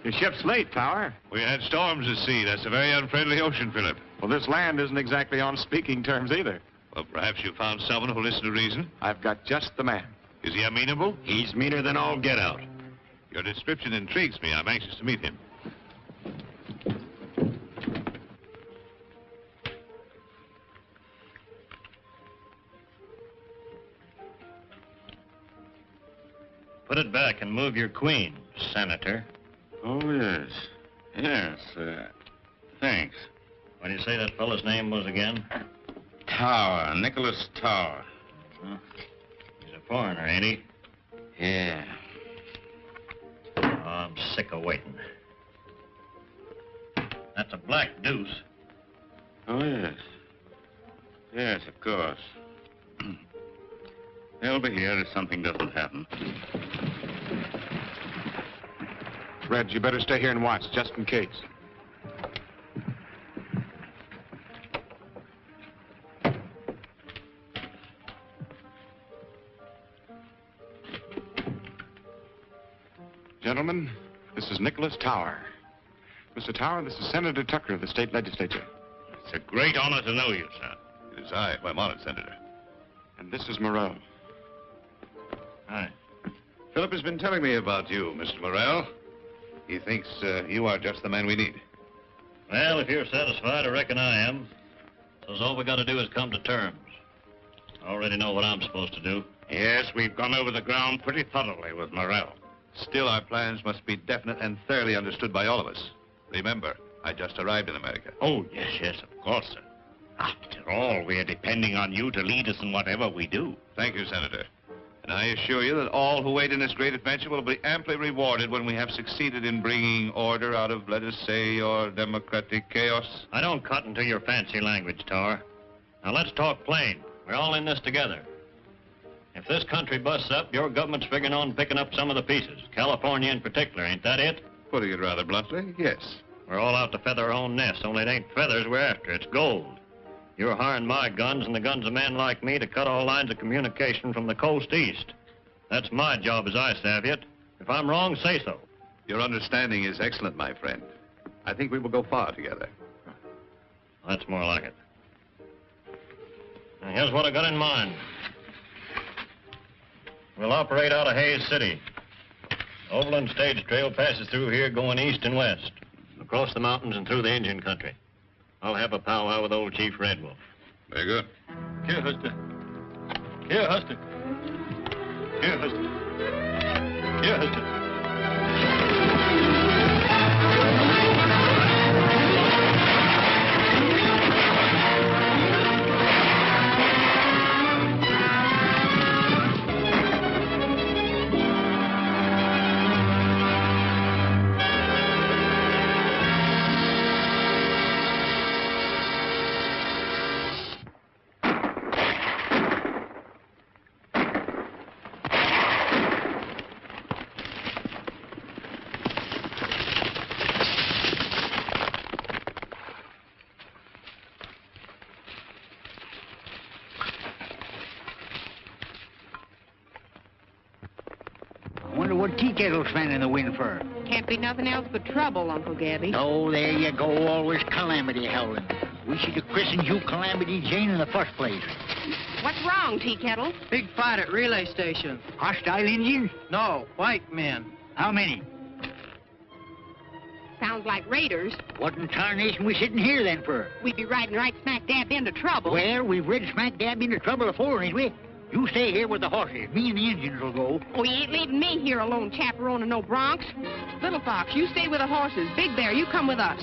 Your ship's late, Tower. We had storms at sea. That's a very unfriendly ocean, Philip. Well, this land isn't exactly on speaking terms either. Well, perhaps you found someone who'll listen to reason. I've got just the man. Is he amenable? He's meaner than all get out. Your description intrigues me. I'm anxious to meet him. Put it back and move your queen, Senator. Oh, yes. Yes, thanks. What do you say that fellow's name was again? Tower, Nicholas Tower. Huh? He's a foreigner, ain't he? Yeah. Oh, I'm sick of waiting. That's a black deuce. Oh, yes. Yes, of course. They'll be here if something doesn't happen. Red, you better stay here and watch, just in case. Gentlemen, this is Nicholas Tower. Mr. Tower, this is Senator Tucker of the state legislature. It's a great honor to know you, sir. It is I. I'm honored, Senator. And this is Morrell. Hi. Philip has been telling me about you, Mr. Morrell. He thinks you are just the man we need. Well, if you're satisfied, I reckon I am. So all we got to do is come to terms. I already know what I'm supposed to do. Yes, we've gone over the ground pretty thoroughly with Morrell. Still, our plans must be definite and thoroughly understood by all of us. Remember, I just arrived in America. Oh, yes, of course, sir. After all, we're depending on you to lead us in whatever we do. Thank you, Senator. And I assure you that all who wait in this great adventure will be amply rewarded when we have succeeded in bringing order out of, let us say, your democratic chaos. I don't cut into your fancy language, Tower. Now, let's talk plain. We're all in this together. If this country busts up, your government's figuring on picking up some of the pieces. California in particular, ain't that it? Putting it rather bluntly, yes. We're all out to feather our own nest, only it ain't feathers we're after, it's gold. You're hiring my guns and the guns of men like me to cut all lines of communication from the coast east. That's my job as I savvy it. If I'm wrong, say so. Your understanding is excellent, my friend. I think we will go far together. That's more like it. Now, here's what I got in mind. We'll operate out of Hayes City. Overland Stage Trail passes through here going east and west, across the mountains and through the Indian country. I'll have a powwow with old Chief Red Wolf. Very good. Here, Huster. Here, Huster. Here, Huster. Here, Huster. Tea kettle's fanning the wind for? Can't be nothing else but trouble, Uncle Gabby. Oh, there you go, always calamity howling. We should have christened you Calamity Jane in the first place. What's wrong, Tea Kettle? Big fight at relay station. Hostile Indians? No, white men. How many? Sounds like raiders. What in tarnation we sitting here then for? We'd be riding right smack dab into trouble. Well, we've rid smack dab into trouble before, ain't we? You stay here with the horses. Me and the Indians will go. Oh, you ain't leaving me here alone chaperoning no broncs. Little Fox, you stay with the horses. Big Bear, you come with us.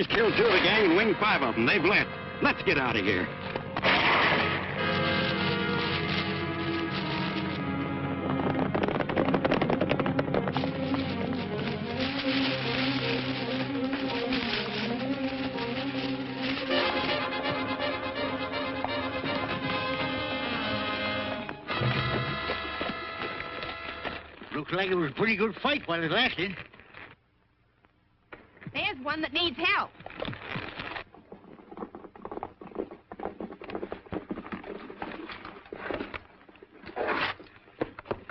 He's killed 2 of the gang and winged 5 of them. They've left. Let's get out of here. Looks like it was a pretty good fight while it lasted. There's one that needs help.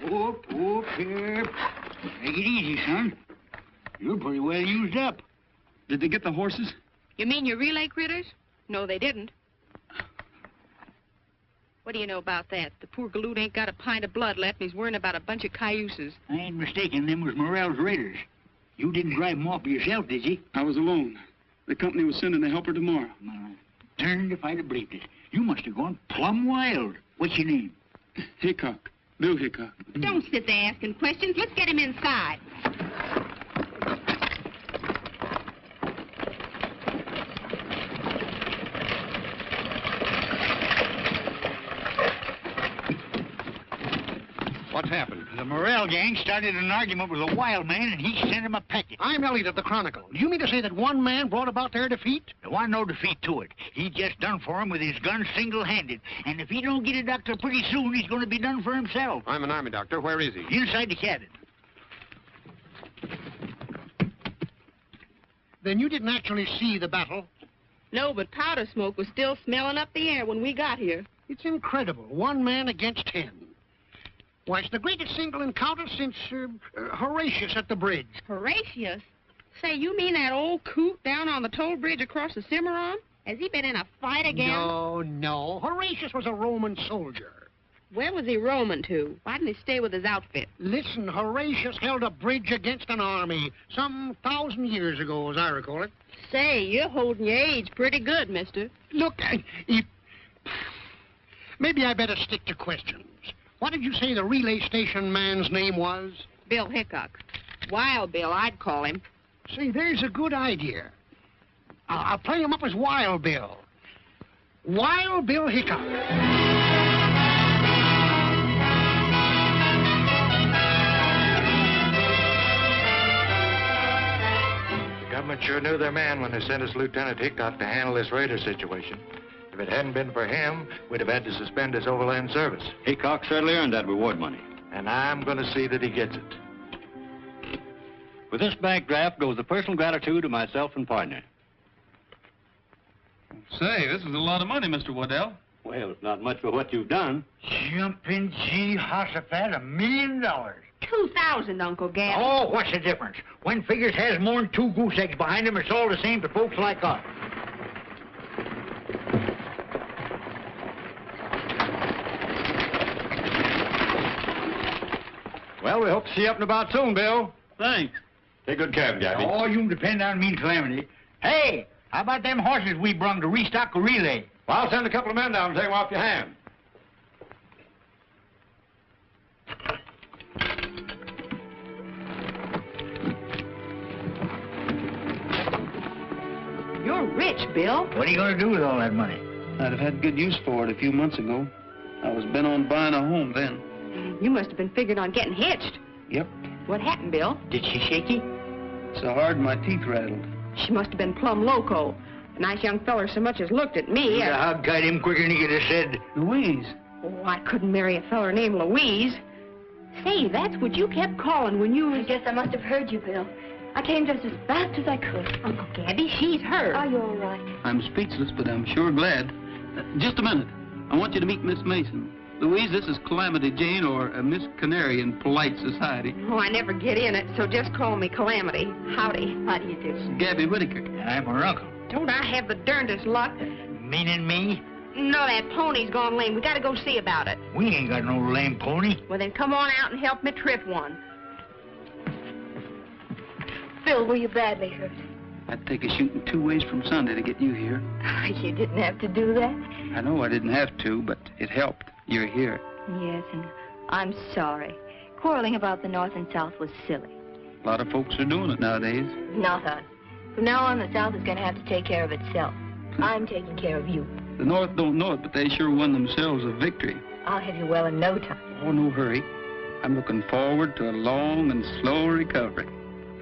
Whoop, here. Take it easy, son. You're pretty well used up. Did they get the horses? You mean your relay critters? No, they didn't. What do you know about that? The poor galoot ain't got a pint of blood left, and he's worrying about a bunch of cayuses. I ain't mistaken, them was Morrell's raiders. You didn't drive them off yourself, did you? I was alone. The company was sending a helper tomorrow. Turned if I'd have believed it. You must have gone plumb wild. What's your name? Hickok. Bill Hickok. Don't sit there asking questions. Let's get him inside. What's happened? The Morrell gang started an argument with a wild man, and he sent him a packet. I'm Elliot of the Chronicle. Do you mean to say that one man brought about their defeat? There wasn't no defeat to it. He just done for him with his gun single-handed. And if he don't get a doctor pretty soon, he's going to be done for himself. I'm an army doctor. Where is he? Inside the cabin. Then you didn't actually see the battle? No, but powder smoke was still smelling up the air when we got here. It's incredible. 1 man against 10. Why, it's the greatest single encounter since Horatius at the bridge. Horatius? Say, you mean that old coot down on the toll bridge across the Cimarron? Has he been in a fight again? No. Horatius was a Roman soldier. Where was he roaming to? Why didn't he stay with his outfit? Listen, Horatius held a bridge against an army some 1,000 years ago, as I recall it. Say, you're holding your age pretty good, mister. Look, maybe I better stick to questions. What did you say the relay station man's name was? Bill Hickok. Wild Bill, I'd call him. Say, there's a good idea. I'll play him up as Wild Bill. Wild Bill Hickok. The government sure knew their man when they sent us Lieutenant Hickok to handle this raider situation. If it hadn't been for him, we'd have had to suspend his overland service. Hickok certainly earned that reward money. And I'm going to see that he gets it. With this bank draft goes the personal gratitude of myself and partner. Say, this is a lot of money, Mr. Waddell. Well, it's not much for what you've done. Jumping Jehoshaphat, $1 million. 2,000, Uncle Gabby. Oh, what's the difference? When figures has more than 2 goose eggs behind them, it's all the same to folks like us. Well, we hope to see you up and about soon, Bill. Thanks. Take good care of him, Gabby. Oh, you can depend on me and Calamity. Hey, how about them horses we brung to restock the relay? Well, I'll send a couple of men down and take them off your hand. You're rich, Bill. What are you going to do with all that money? I'd have had good use for it a few months ago. I was bent on buying a home then. You must have been figured on getting hitched. Yep. What happened, Bill? Did she shake you? So hard my teeth rattled. She must have been plumb loco. A nice young feller so much as looked at me. You'd have hog-tied him quicker than he could have said. Louise. Oh, I couldn't marry a feller named Louise. Say, that's what you kept calling when you was... I guess I must have heard you, Bill. I came just as fast as I could. Uncle Gabby, she's hurt. Are you all right? I'm speechless, but I'm sure glad. Just a minute. I want you to meet Miss Mason. Louise, this is Calamity Jane, or Miss Canary in polite society. Oh, I never get in it, so just call me Calamity. Howdy. How do you do? Gabby Whittaker. I'm her uncle. Don't I have the darndest luck? Meaning me? No, that pony's gone lame. We gotta go see about it. We ain't got no lame pony. Well, then come on out and help me trip one. Bill, were you badly hurt? I'd take a shooting 2 ways from Sunday to get you here. You didn't have to do that. I know I didn't have to, but it helped. You're here. Yes, and I'm sorry. Quarreling about the North and South was silly. A lot of folks are doing it nowadays. Not us. From now on, the South is going to have to take care of itself. I'm taking care of you. The North don't know it, but they sure won themselves a victory. I'll have you well in no time. Oh, no hurry. I'm looking forward to a long and slow recovery.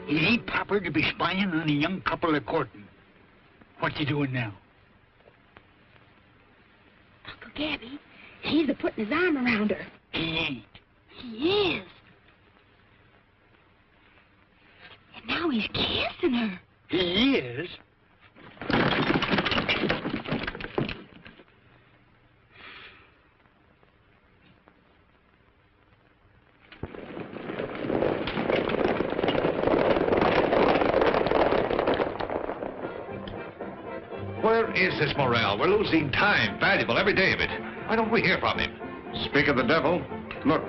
It ain't proper to be spying on a young couple of courting. What's he doing now? Uncle Gabby, he's a-putting his arm around her. He ain't. He is. And now he's kissing her. He is? Where is this Morrell? We're losing time, valuable, every day of it. Why don't we hear from him? Speak of the devil. Look.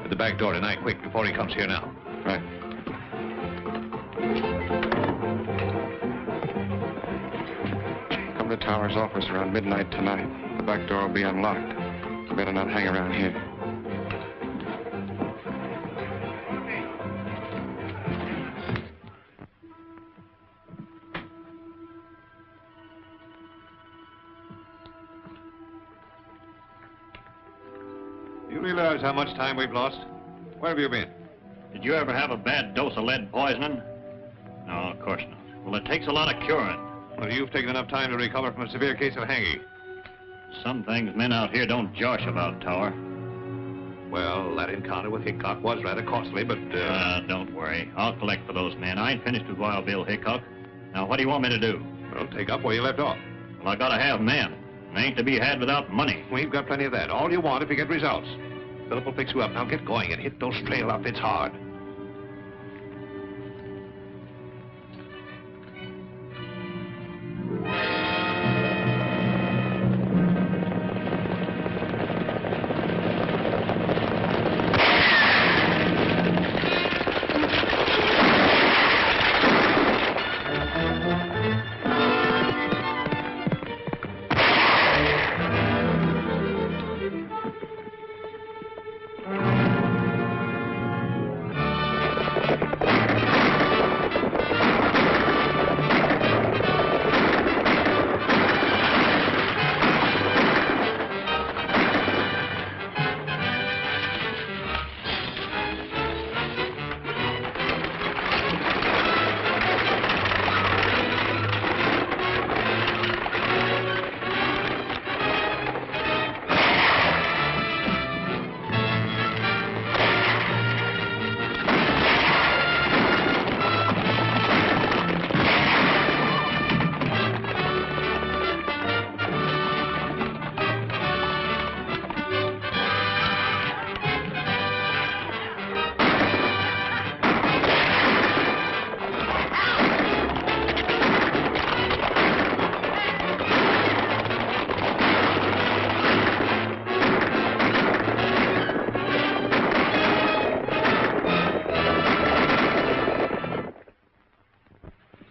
At the back door tonight, quick, before he comes here now. Right. Come to Tower's office around midnight tonight. The back door will be unlocked. You better not hang around here. You realize how much time we've lost? Where have you been? Did you ever have a bad dose of lead poisoning? No, of course not. Well, it takes a lot of curing. Well, you've taken enough time to recover from a severe case of hanging. Some things men out here don't josh about, Tower. Well, that encounter with Hickok was rather costly, but... Don't worry. I'll collect for those men. I ain't finished with Wild Bill Hickok. Now, what do you want me to do? Well, take up where you left off. Well, I gotta have men. They ain't to be had without money. We've got plenty of that. All you want if you get results. Philip will fix you up. Now get going and hit those trail outfits hard.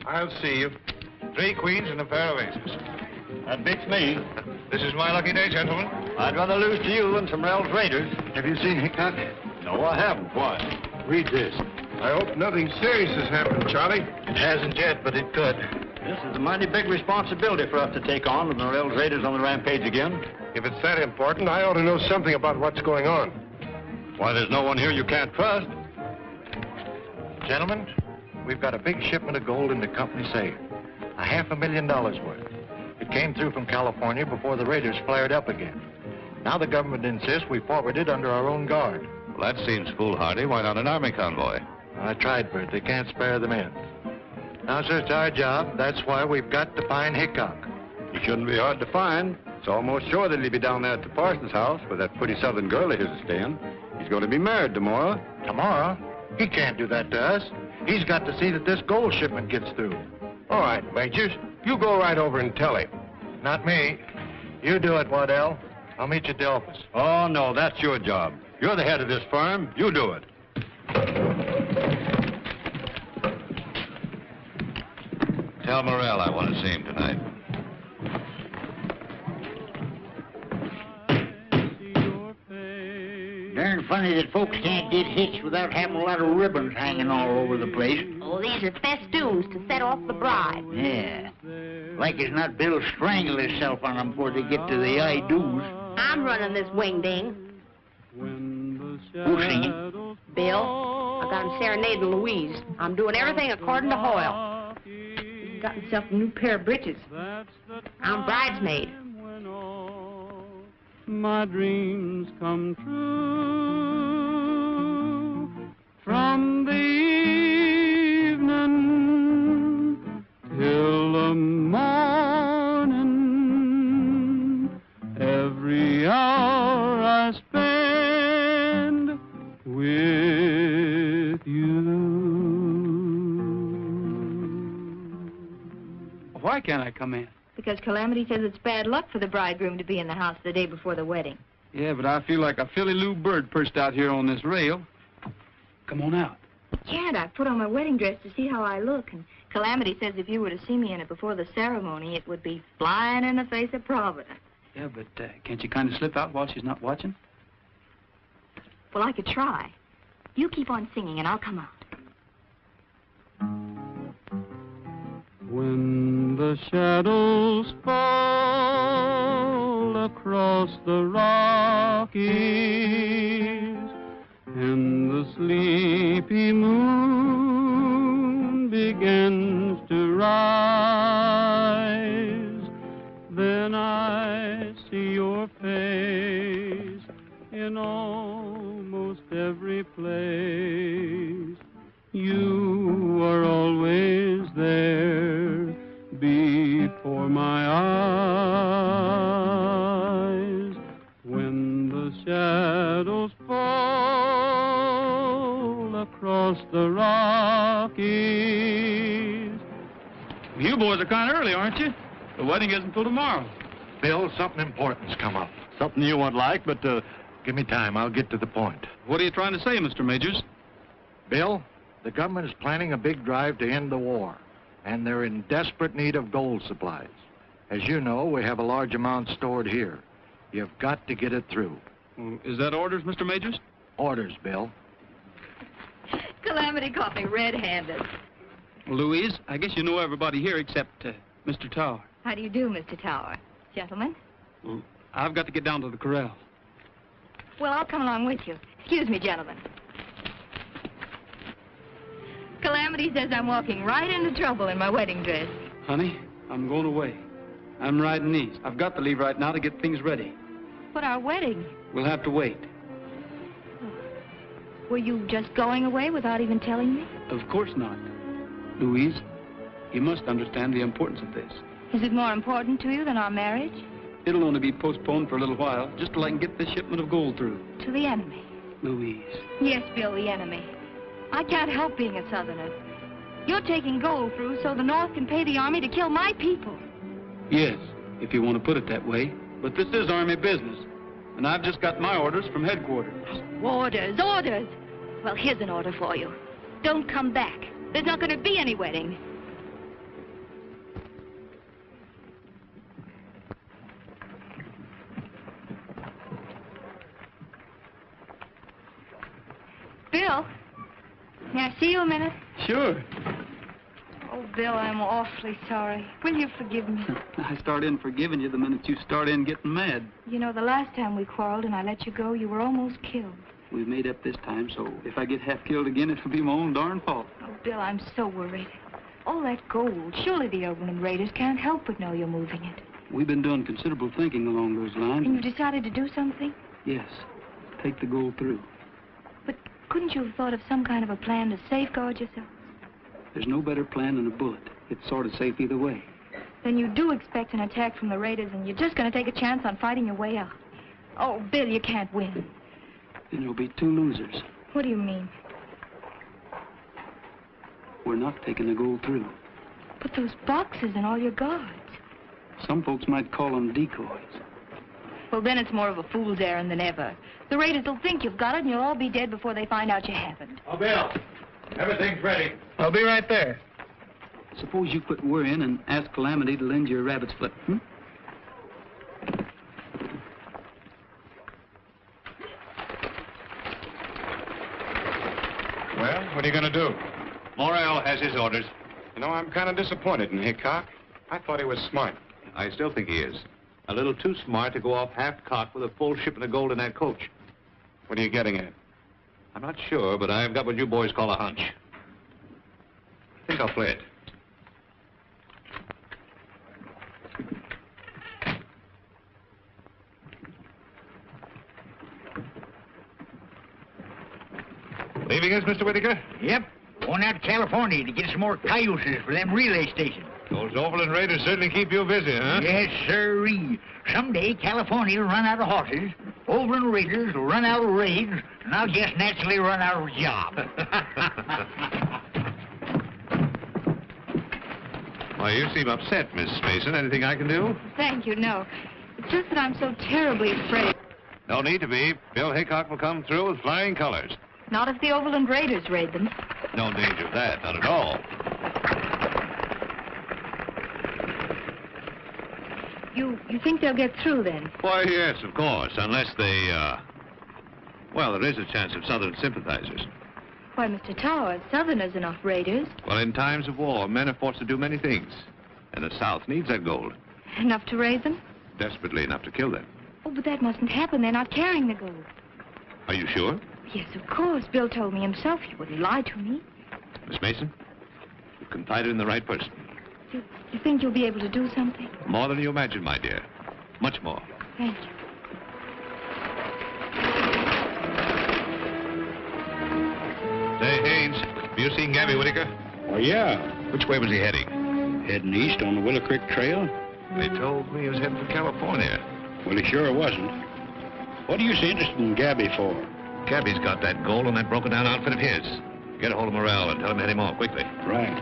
I'll see you. 3 queens and a pair of aces. That beats me. This is my lucky day, gentlemen. I'd rather lose to you than some Rel's Raiders. Have you seen Hickok? No, I haven't. Why? Read this. I hope nothing serious has happened, Charlie. It hasn't yet, but it could. This is a mighty big responsibility for us to take on with the Rel's Raiders on the rampage again. If it's that important, I ought to know something about what's going on. Why, there's no one here you can't trust. Gentlemen, we've got a big shipment of gold in the company safe. $500,000 worth. It came through from California before the raiders flared up again. Now the government insists we forward it under our own guard. Well, that seems foolhardy. Why not an army convoy? I tried for it. They can't spare the men. Now, sir, it's our job. That's why we've got to find Hickok. He shouldn't be hard to find. It's almost sure that he'll be down there at the parson's house with that pretty southern girl of his is staying. He's going to be married tomorrow. Tomorrow? He can't do that to us. He's got to see that this gold shipment gets through. All right, Majors. You go right over and tell him. Not me. You do it, Waddell. I'll meet you at the office. Oh, no, that's your job. You're the head of this firm. You do it. Tell Morrell I want to see him tonight. Darn funny that folks can't get hitched without having a lot of ribbons hanging all over the place. Oh, these are festoons to set off the bride. Yeah. Like as not, Bill strangle himself on them before they get to the I-do's. I'm running this wing-ding. Who's singing? Bill. I got him serenading Louise. I'm doing everything according to Hoyle. He's got himself a new pair of breeches. I'm bridesmaid. My dreams come true from the evening till the morning. Every hour I spend with you. Why can't I come in? Because Calamity says it's bad luck for the bridegroom to be in the house the day before the wedding. Yeah, but I feel like a Philly-Lou bird perched out here on this rail. Come on out. Can't. I put on my wedding dress to see how I look, and Calamity says if you were to see me in it before the ceremony, it would be flying in the face of Providence. Yeah, but can't you kind of slip out while she's not watching? Well, I could try. You keep on singing, and I'll come out. When the shadows fall across the Rockies and the sleepy moon begins to rise, then I see your face in almost every place. You are always there before my eyes. When the shadows fall across the Rockies. You boys are kind of early, aren't you? The wedding isn't till tomorrow. Bill, something important's come up. Something you won't like, but Give me time. I'll get to the point. What are you trying to say, Mr. Majors? Bill, the government is planning a big drive to end the war, and they're in desperate need of gold supplies. As you know, we have a large amount stored here. You've got to get it through. Well, is that orders, Mr. Majors? Orders, Bill. Calamity caught me red-handed. Well, Louise, I guess you know everybody here except Mr. Tower. How do you do, Mr. Tower? Gentlemen? Well, I've got to get down to the corral. Well, I'll come along with you. Excuse me, gentlemen. Calamity says I'm walking right into trouble in my wedding dress. Honey, I'm going away. I'm riding east. I've got to leave right now to get things ready. But our wedding? We'll have to wait. Were you just going away without even telling me? Of course not. Louise, you must understand the importance of this. Is it more important to you than our marriage? It'll only be postponed for a little while, just till I can get this shipment of gold through. To the enemy? Louise. Yes, Bill, the enemy. I can't help being a Southerner. You're taking gold through so the North can pay the Army to kill my people. Yes, if you want to put it that way. But this is Army business, and I've just got my orders from headquarters. Orders, orders! Well, here's an order for you. Don't come back. There's not going to be any wedding. Bill, may I see you a minute? Sure. Oh, Bill, I'm awfully sorry. Will you forgive me? I start in forgiving you the minute you start in getting mad. You know, the last time we quarreled and I let you go, you were almost killed. We've made up this time, so if I get half killed again, it'll be my own darn fault. Oh, Bill, I'm so worried. All that gold, surely the Overland Raiders can't help but know you're moving it. We've been doing considerable thinking along those lines. And you decided to do something? Yes. Take the gold through. But couldn't you have thought of some kind of a plan to safeguard yourself? There's no better plan than a bullet. It's sort of safe either way. Then you do expect an attack from the Raiders, and you're just going to take a chance on fighting your way out. Oh, Bill, you can't win. Then there'll be two losers. What do you mean? We're not taking the gold through. But those boxes and all your guards. Some folks might call them decoys. Well, then it's more of a fool's errand than ever. The Raiders will think you've got it, and you'll all be dead before they find out you haven't. Oh, Bill, everything's ready. I'll be right there. Suppose you quit worrying and ask Calamity to lend you a rabbit's foot, hmm? Well, what are you going to do? Morrell has his orders. You know, I'm kind of disappointed in Hickok. I thought he was smart. I still think he is. A little too smart to go off half-cocked with a full shipment of gold in that coach. What are you getting at? I'm not sure, but I've got what you boys call a hunch. I think I'll play it. Leaving us, Mr. Whittaker? Yep. Going out to California to get some more cayuses for them relay stations. Those Overland Raiders certainly keep you busy, huh? Yes, sirree. Someday California will run out of horses, Overland Raiders will run out of raids, and I'll just naturally run out of jobs. Why, you seem upset, Miss Mason. Anything I can do? Thank you, no. It's just that I'm so terribly afraid. No need to be. Bill Hickok will come through with flying colors. Not if the Overland Raiders raid them. No danger of that, not at all. You think they'll get through then? Why, yes, of course, unless they, well, there is a chance of Southern sympathizers. Why, Mr. Tower, Southerners enough raiders. Well, in times of war, men are forced to do many things. And the South needs that gold. Enough to raise them? Desperately enough to kill them. Oh, but that mustn't happen. They're not carrying the gold. Are you sure? Yes, of course. Bill told me himself. He wouldn't lie to me. Miss Mason, you've confided in the right person. You think you'll be able to do something? More than you imagine, my dear. Much more. Thank you. Say, Haynes, have you seen Gabby Whittaker? Oh, yeah. Which way was he heading? Heading east on the Willow Creek Trail? They told me he was heading for California. Well, he sure wasn't. What are you so interested in Gabby for? Gabby's got that gold on that broken-down outfit of his. Get a hold of Morrell and tell him to head him off quickly. Right.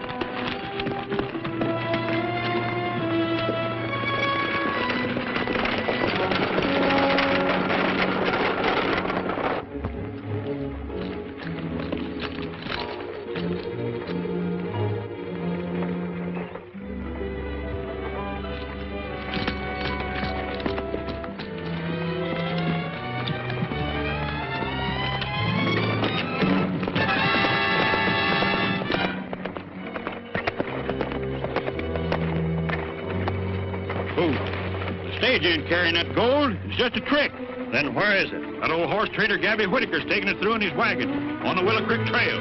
Ain't carrying that gold. It's just a trick. Then where is it? That old horse trader Gabby Whittaker's taking it through in his wagon on the Willow Creek Trail.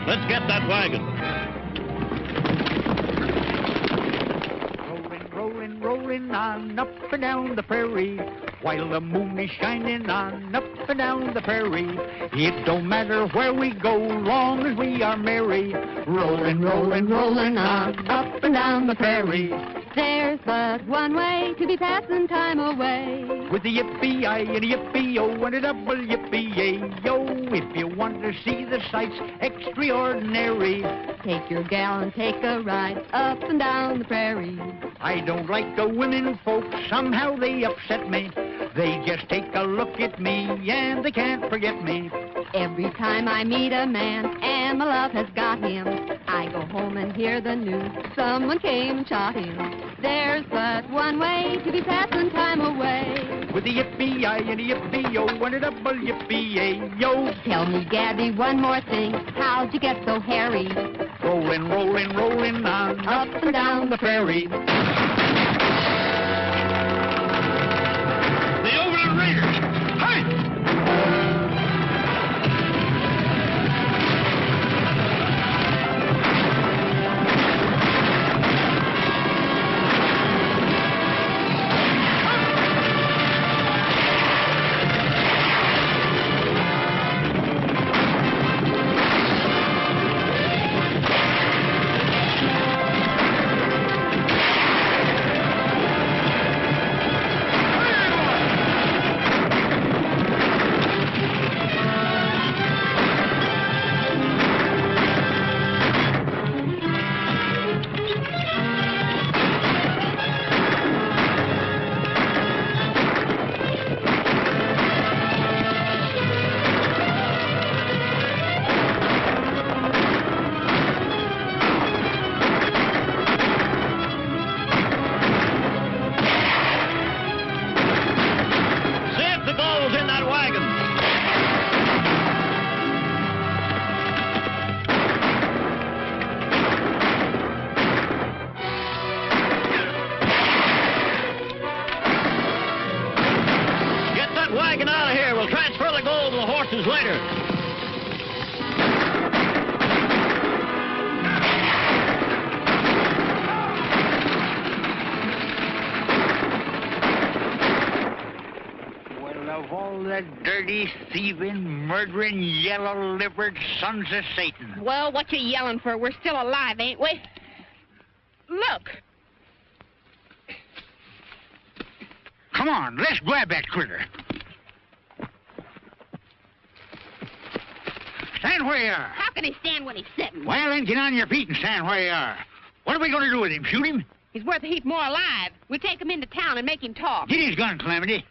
Let's get that wagon. Rolling, rolling on up and down the prairie, while the moon is shining on up and down the prairie. It don't matter where we go, long as we are merry. Rolling, rolling, rolling on up and down the prairie. There's but one way to be passing time away. With the yippee-I and a yippee-oh and a double yippee-yay-yo. If you want to see the sights extraordinary, take your gal and take a ride up and down the prairie. I don't like the women folks, somehow they upset me. They just take a look at me and they can't forget me. Every time I meet a man and my love has got him, I go home and hear the news, someone came and shot him. There's but one way to be passing time away. With the yippee-I and a yippee-oh and a double yippee-yay-yo. Tell me, Gabby, one more thing, how'd you get so hairy? Rolling, rolling, rolling on up and down the prairie. The Overland Raiders! Hey! horses later. Well, of all the dirty, thieving, murdering, yellow-livered sons of Satan. Well, what you yelling for? We're still alive, ain't we? Look. Come on, let's grab that critter. Stand where you are. How can he stand when he's sitting? Well, then get on your feet and stand where you are. What are we going to do with him? Shoot him? He's worth a heap more alive. We'll take him into town and make him talk. Get his gun, Calamity.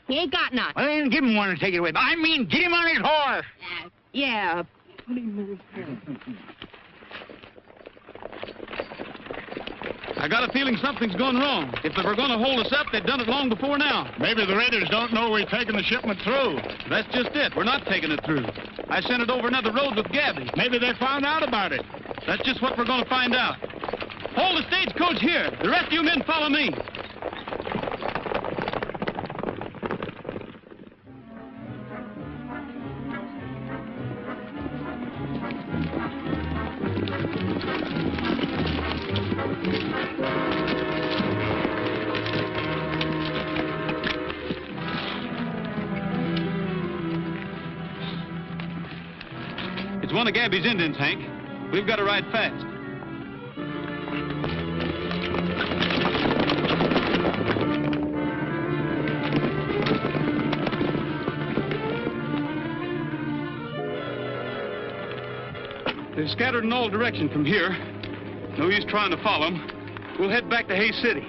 He ain't got none. Well, then give him one and take it away. I mean, get him on his horse. Yeah, put him in his I got a feeling something's gone wrong. If they were going to hold us up, they'd done it long before now. Maybe the raiders don't know we're taking the shipment through. That's just it. We're not taking it through. I sent it over another road with Gabby. Maybe they found out about it. That's just what we're going to find out. Hold the stagecoach here. The rest of you men follow me. It's one of Gabby's Indians, Hank. We've got to ride fast. They're scattered in all directions from here. No use trying to follow them. We'll head back to Hays City.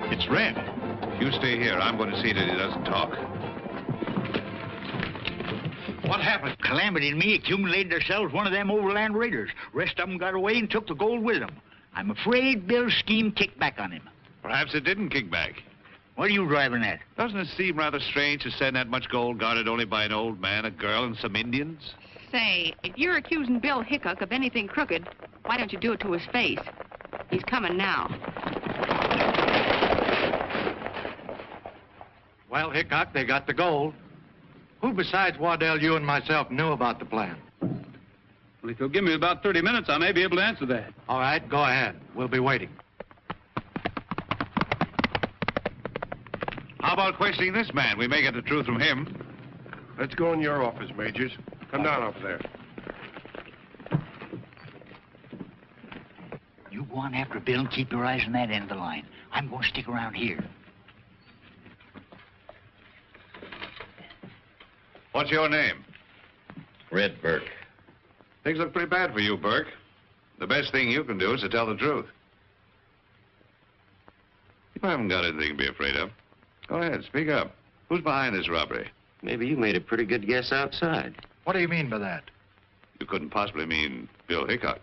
It's Red. You stay here. I'm going to see that he doesn't talk. What happened? Calamity and me accumulated ourselves one of them overland raiders. Rest of them got away and took the gold with them. I'm afraid Bill's scheme kicked back on him. Perhaps it didn't kick back. What are you driving at? Doesn't it seem rather strange to send that much gold guarded only by an old man, a girl, and some Indians? Say, if you're accusing Bill Hickok of anything crooked, why don't you do it to his face? He's coming now. Well, Hickok, they got the gold. Who besides Waddell, you and myself knew about the plan? Well, if you'll give me about 30 minutes, I may be able to answer that. All right, go ahead. We'll be waiting. How about questioning this man? We may get the truth from him. Let's go in your office, Majors. Come down off there. You go on after Bill and keep your eyes on that end of the line. I'm going to stick around here. What's your name? Red Burke. Things look pretty bad for you, Burke. The best thing you can do is to tell the truth. You haven't got anything to be afraid of. Go ahead, speak up. Who's behind this robbery? Maybe you made a pretty good guess outside. What do you mean by that? You couldn't possibly mean Bill Hickok.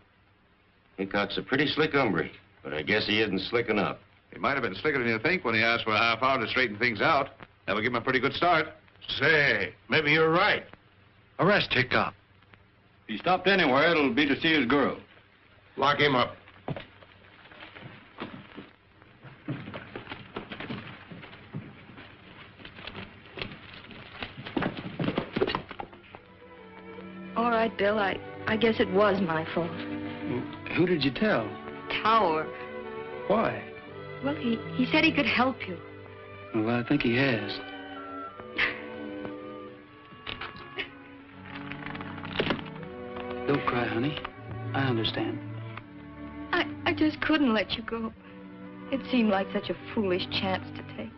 Hickok's a pretty slick hombre, but I guess he isn't slick enough. He might have been slicker than you think when he asked for a half hour to straighten things out. That would give him a pretty good start. Say, maybe you're right. Arrest Hickok. If he stopped anywhere, it'll be to see his girl. Lock him up. All right, Bill, I guess it was my fault. Who did you tell? Tower. Why? Well, he said he could help you. Well, I think he has. Don't cry, honey. I understand. I just couldn't let you go. It seemed like such a foolish chance to take.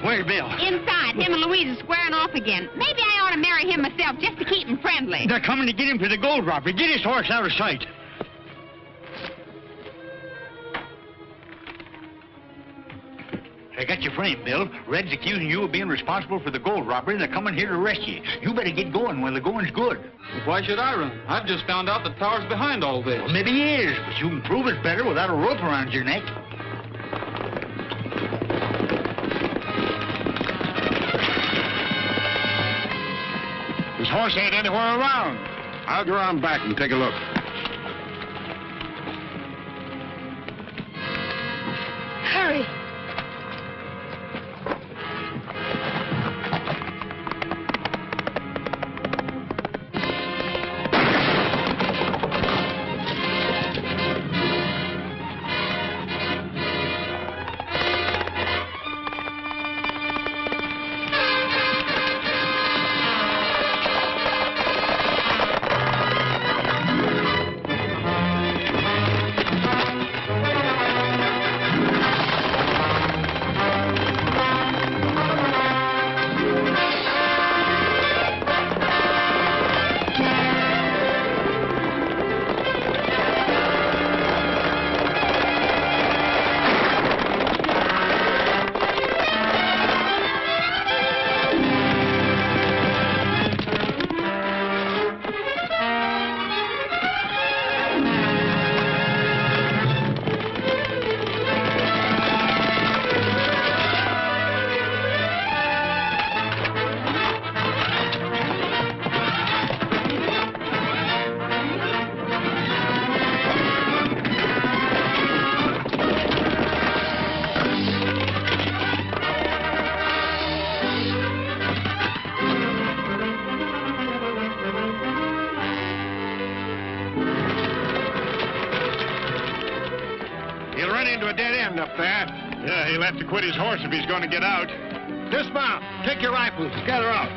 Where's Bill? Inside. Him and Louise are squaring off again. Maybe I ought to marry him myself just to keep him friendly. They're coming to get him for the gold robbery. Get his horse out of sight. I got your frame, Bill. Red's accusing you of being responsible for the gold robbery. They're coming here to arrest you. You better get going when the going's good. Why should I run? I've just found out that Tower's behind all this. Well, maybe he is, but you can prove it better without a rope around your neck. His horse ain't anywhere around. I'll go around back and take a look. Hurry. Yeah, he'll have to quit his horse if he's going to get out. Dismount. Take your rifles. Gather out.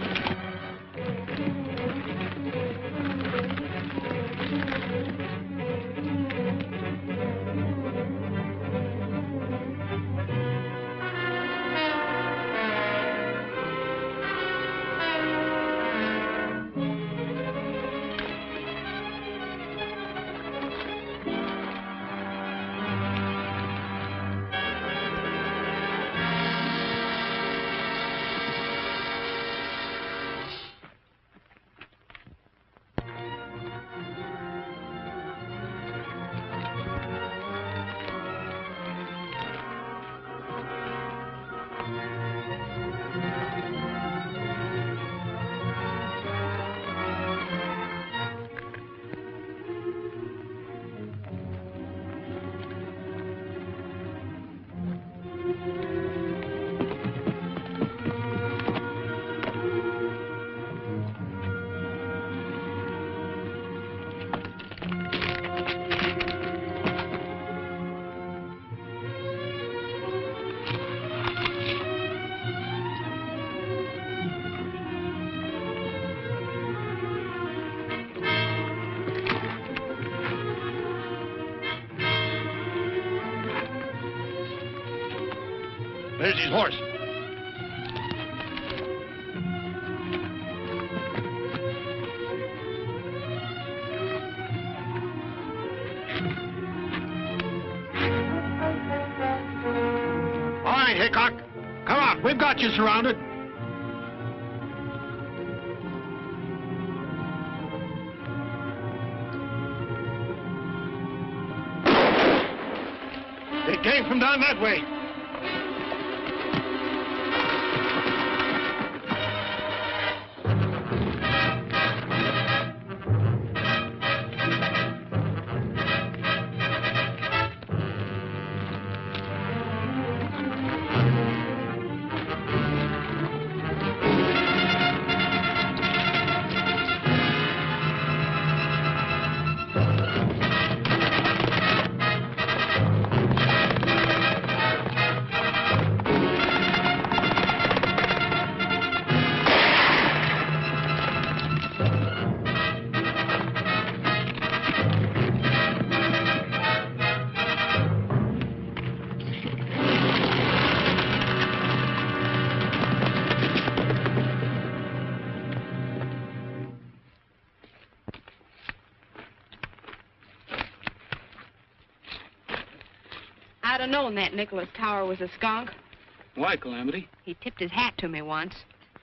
There's his horse. All right, Hickok. Come on, we've got you surrounded. They came from down that way. I'd have known that Nicholas Tower was a skunk. Why, Calamity? He tipped his hat to me once.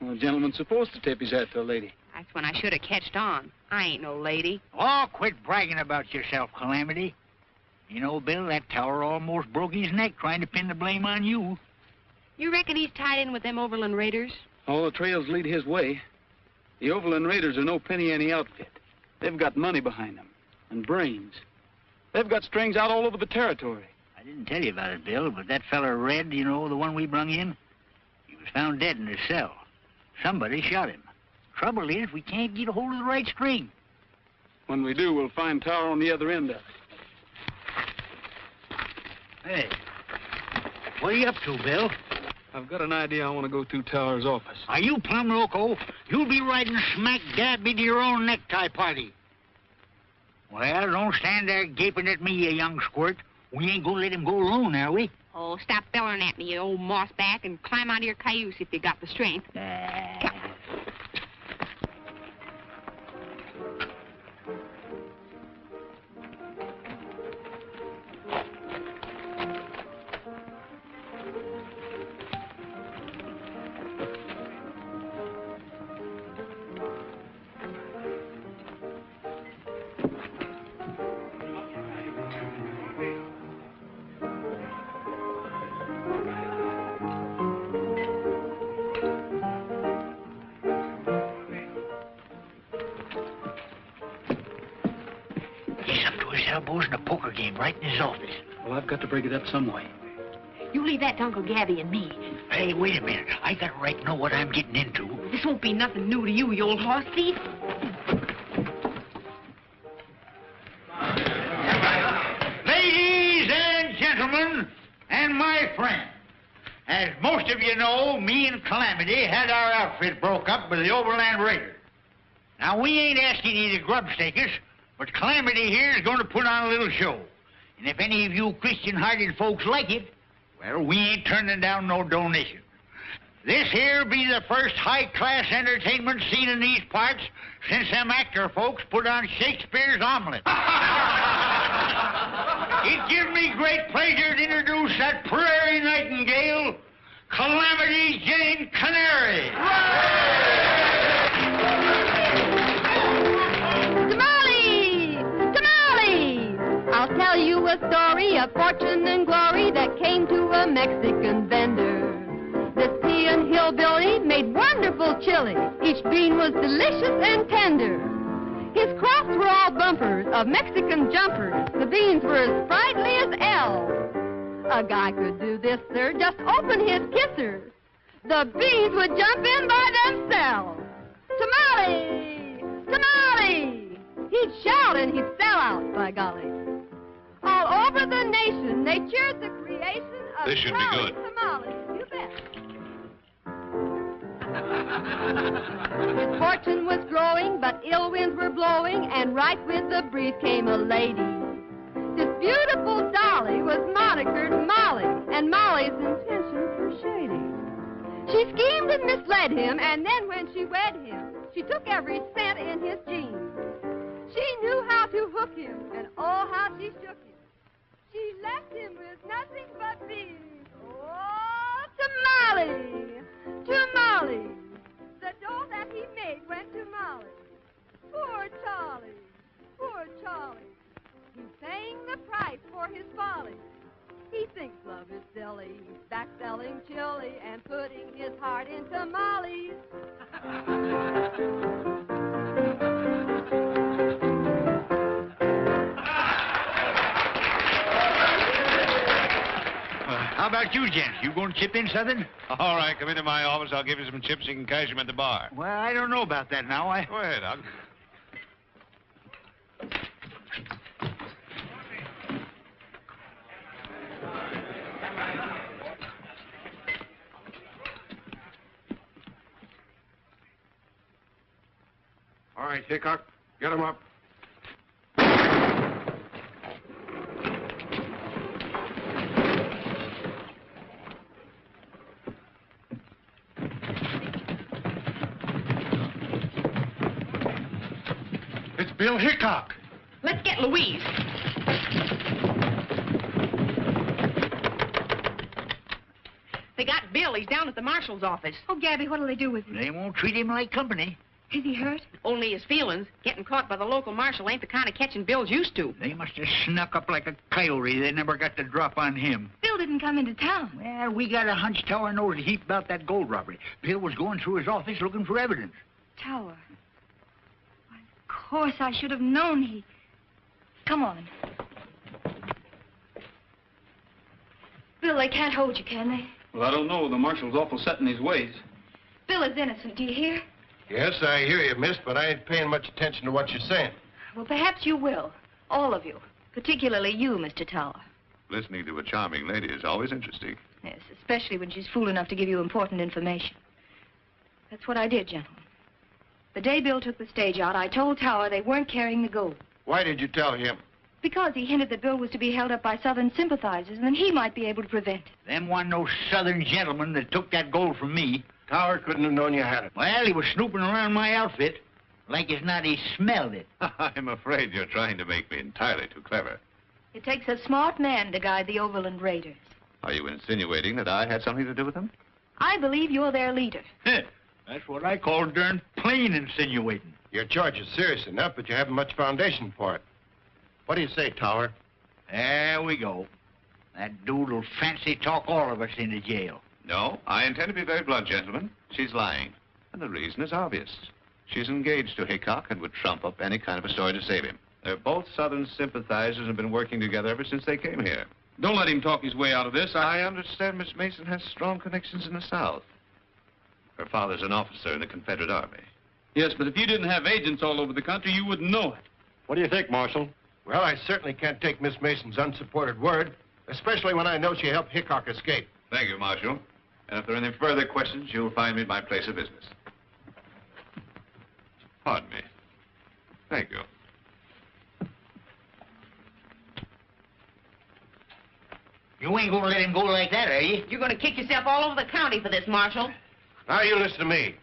Well, a gentleman's supposed to tip his hat to a lady. That's when I should have catched on. I ain't no lady. Oh, quit bragging about yourself, Calamity. You know, Bill, that tower almost broke his neck trying to pin the blame on you. You reckon he's tied in with them Overland Raiders? All the trails lead his way. The Overland Raiders are no penny-ante outfit. They've got money behind them, and brains. They've got strings out all over the territory. I didn't tell you about it, Bill, but that feller Red, you know, the one we brung in, he was found dead in his cell. Somebody shot him. Trouble is, we can't get a hold of the right string. When we do, we'll find Tower on the other end of it. Hey, what are you up to, Bill? I've got an idea. I want to go through Tower's office. Are you plumb loco? You'll be riding smack dab into your own necktie party. Well, don't stand there gaping at me, you young squirt. We ain't gonna let him go alone, are we? Oh, stop bellering at me, you old mossback, and climb out of your cayuse if you got the strength. Come. Elbows in a poker game right in his office. Well, I've got to break it up some way. You leave that to Uncle Gabby and me. Hey, wait a minute. I got to right know what I'm getting into. This won't be nothing new to you, you old horse thief. Ladies and gentlemen, and my friends, as most of you know, me and Calamity had our outfit broke up by the Overland Raiders. Now, we ain't asking you to grub-stake us, but Calamity here is going to put on a little show. And if any of you Christian-hearted folks like it, well, we ain't turning down no donation. This here be the first high-class entertainment seen in these parts since them actor folks put on Shakespeare's Omelette. It gives me great pleasure to introduce that prairie nightingale, Calamity Jane Canary. I'll tell you a story of fortune and glory that came to a Mexican vendor. This peon hillbilly made wonderful chili. Each bean was delicious and tender. His crops were all bumpers of Mexican jumpers. The beans were as sprightly as L. A guy could do this, sir, just open his kisser. The beans would jump in by themselves. Tamale! Tamale! He'd shout and he'd sell out, by golly. All over the nation, they cheered the creation of This should be good. tamales. You bet. His fortune was growing, but ill winds were blowing, and right with the breeze came a lady. This beautiful dolly was monikered Molly, and Molly's intentions were shady. She schemed and misled him, and then when she wed him, she took every cent in his jeans. She knew how to hook him, and oh, how she shook him. She left him with nothing but beans. Oh, tamale! Tamale! The dough that he made went to Molly. Poor Charlie! Poor Charlie! He's paying the price for his folly. He thinks love is silly. He's back selling chili and putting his heart in tamales. How about you, gents? You going to chip in something? All right, come into my office. I'll give you some chips. You can cash them at the bar. Well, I don't know about that now. Go ahead, I'll... All right, Hickok, get him up. It's Bill Hickok. Let's get Louise. They got Bill. He's down at the marshal's office. Oh, Gabby, what'll they do with him? They won't treat him like company. Is he hurt? Only his feelings. Getting caught by the local marshal ain't the kind of catching Bill's used to. They must have snuck up like a coyote. They never got the drop on him. Bill didn't come into town. Well, we got a hunch Tower knows a heap about that gold robbery. Bill was going through his office looking for evidence. Tower. Why, of course, I should have known he... Come on. Bill, they can't hold you, can they? Well, I don't know. The marshal's awful set in his ways. Bill is innocent, do you hear? Yes, I hear you, miss, but I ain't paying much attention to what you're saying. Well, perhaps you will. All of you. Particularly you, Mr. Tower. Listening to a charming lady is always interesting. Yes, especially when she's fool enough to give you important information. That's what I did, gentlemen. The day Bill took the stage out, I told Tower they weren't carrying the gold. Why did you tell him? Because he hinted that Bill was to be held up by Southern sympathizers, and then he might be able to prevent it. Them wasn't no Southern gentlemen that took that gold from me. Tower couldn't have known you had it. Well, he was snooping around my outfit. Like as not he smelled it. I'm afraid you're trying to make me entirely too clever. It takes a smart man to guide the Overland Raiders. Are you insinuating that I had something to do with them? I believe you're their leader. That's what I call darn plain insinuating. Your charge is serious enough, but you haven't much foundation for it. What do you say, Tower? There we go. That dude'll fancy talk all of us into jail. No, I intend to be very blunt, gentlemen. She's lying. And the reason is obvious. She's engaged to Hickok and would trump up any kind of a story to save him. They're both Southern sympathizers and have been working together ever since they came here. Don't let him talk his way out of this. I understand Miss Mason has strong connections in the South. Her father's an officer in the Confederate Army. Yes, but if you didn't have agents all over the country, you wouldn't know it. What do you think, Marshal? Well, I certainly can't take Miss Mason's unsupported word, especially when I know she helped Hickok escape. Thank you, Marshal. And if there are any further questions, you'll find me at my place of business. Pardon me. Thank you. You ain't gonna let him go like that, are you? You're gonna kick yourself all over the county for this, Marshal. Now, you listen to me.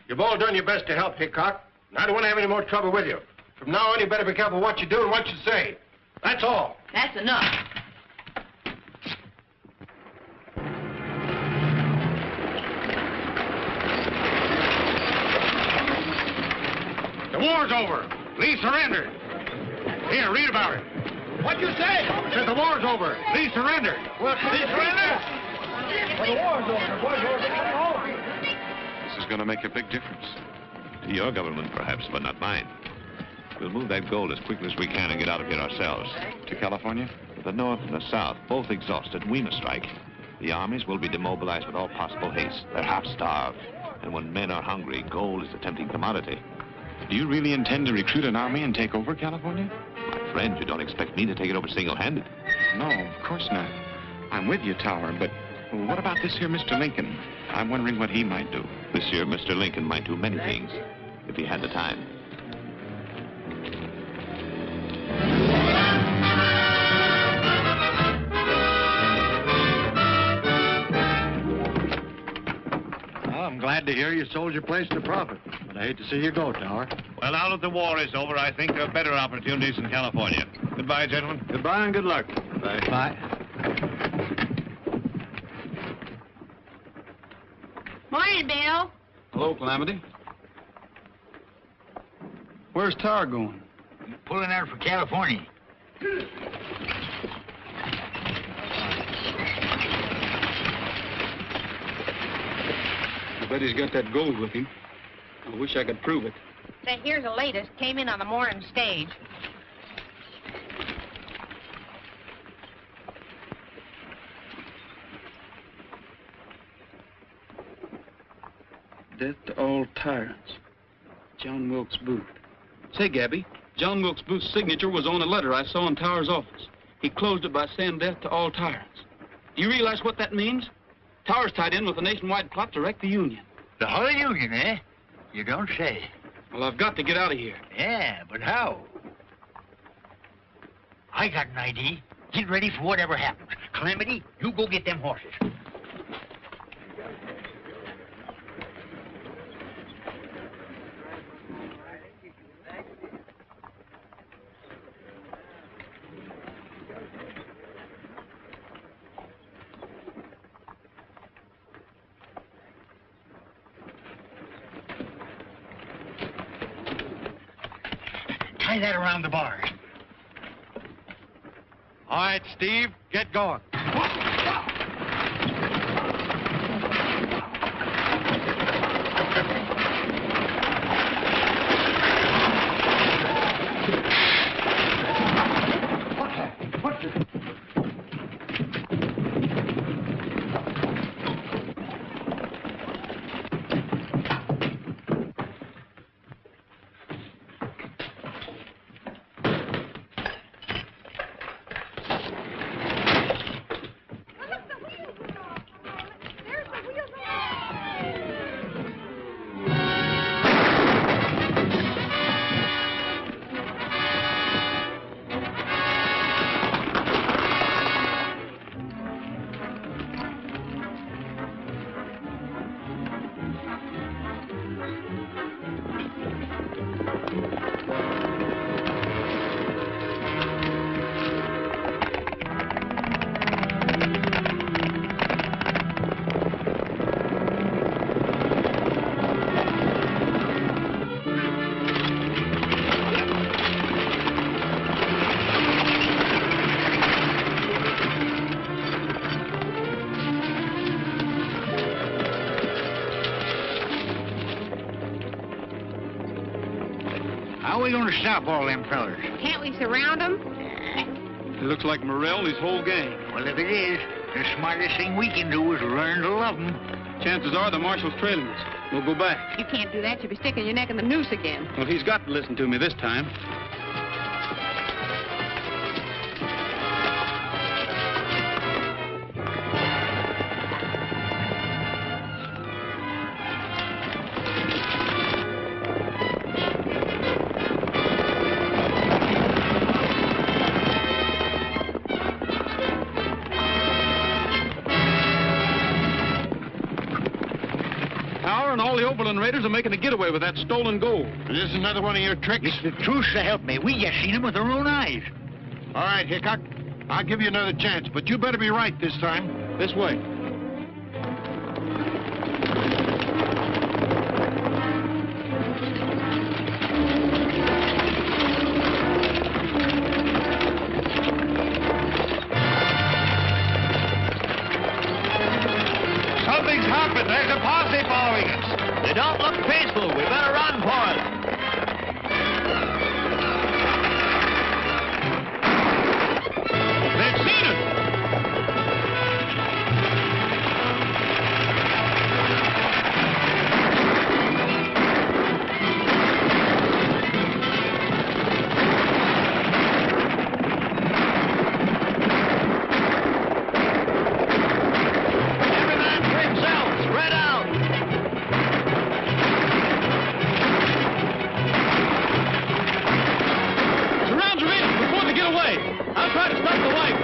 You've all done your best to help Hickok, and I don't want to have any more trouble with you. From now on, you better be careful what you do and what you say. That's all. That's enough. The war's over. Lee surrendered. Here, read about it. What'd you say? Said the war's over. Lee surrendered. What? Lee surrendered? Well, the war's over. The war's over. This is going to make a big difference. To your government, perhaps, but not mine. We'll move that gold as quickly as we can and get out of here ourselves. To California? The North and the South, both exhausted. We must strike. The armies will be demobilized with all possible haste. They're half-starved. And when men are hungry, gold is a tempting commodity. Do you really intend to recruit an army and take over California? My friend, you don't expect me to take it over single-handed. No, of course not. I'm with you, Tower, but what about this here Mr. Lincoln? I'm wondering what he might do. This year, Mr. Lincoln might do many things, if he had the time. Well, I'm glad to hear you sold your place to profit, but I hate to see you go, Tower. Well, now that the war is over, I think there are better opportunities in California. Goodbye, gentlemen. Goodbye and good luck. Bye. Bye. Morning, Bill. Hello, Calamity. Where's Tower going? He's pulling out for California. I bet he's got that gold with him. I wish I could prove it. Say, here's the latest. Came in on the morning stage. Death to all tyrants. John Wilkes Booth. Say, Gabby, John Wilkes Booth's signature was on a letter I saw in Tower's office. He closed it by saying death to all tyrants. Do you realize what that means? Tower's tied in with a nationwide plot to wreck the Union. The whole Union, eh? You don't say. Well, I've got to get out of here. Yeah, but how? I got an idea. Get ready for whatever happens. Calamity, you go get them horses. Tie that around the bars. All right, Steve, get going. going to stop all them fellers? Can't we surround them? It looks like Morrell and his whole gang. Well, if it is, the smartest thing we can do is learn to love them. Chances are the marshal's trailing us. We'll go back. You can't do that. You'll be sticking your neck in the noose again. Well, he's got to listen to me this time. And all the Overland Raiders are making a getaway with that stolen gold. Is this another one of your tricks? It's the truth, so help me. We just seen them with our own eyes. All right, Hickok. I'll give you another chance, but you better be right this time. This way. Something's happened. There's a posse following us. They don't look peaceful. We better run for it. They've seen us. Every man for himself. Spread out. Surround your men before they get away. I'll try to stop the wagon.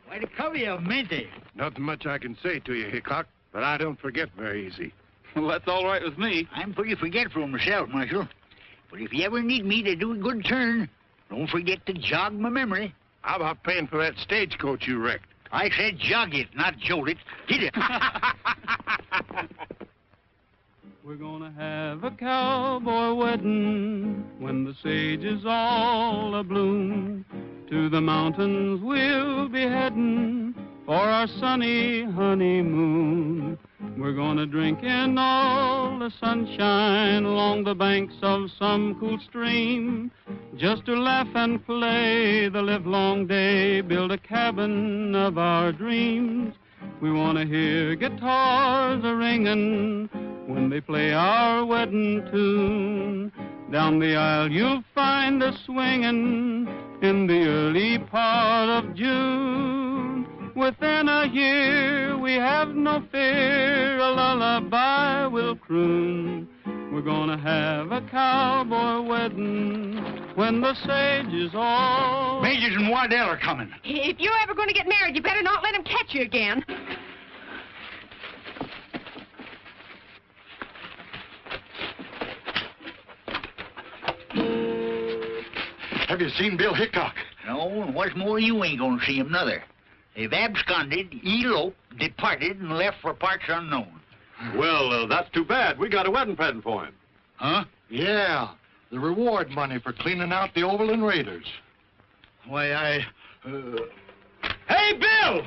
Why, the cover you meant it. Nothing much I can say to you, Hickok, but I don't forget very easy. Well, that's all right with me. I'm pretty forgetful myself, Marshal. But if you ever need me to do a good turn, don't forget to jog my memory. How about paying for that stagecoach you wrecked? I said jog it, not jolt it. Hit it. We're gonna have a cowboy wedding when the sage is all abloom. To the mountains we'll be heading for our sunny honeymoon. We're gonna drink in all the sunshine along the banks of some cool stream, just to laugh and play the livelong day, build a cabin of our dreams. We wanna hear guitars a-ringing when they play our wedding tune. Down the aisle you'll find us swinging in the early part of June. Within a year we have no fear, a lullaby will croon. We're gonna have a cowboy wedding when the sage is all... Majors and Waddell are coming. If you're ever going to get married, you better not let him catch you again. Have you seen Bill Hickok? No, and what's more, you ain't gonna see him, nother. They've absconded, eloped, departed, and left for parts unknown. Well, that's too bad. We got a wedding present for him. Huh? Yeah, the reward money for cleaning out the Overland Raiders. Why, Hey, Bill!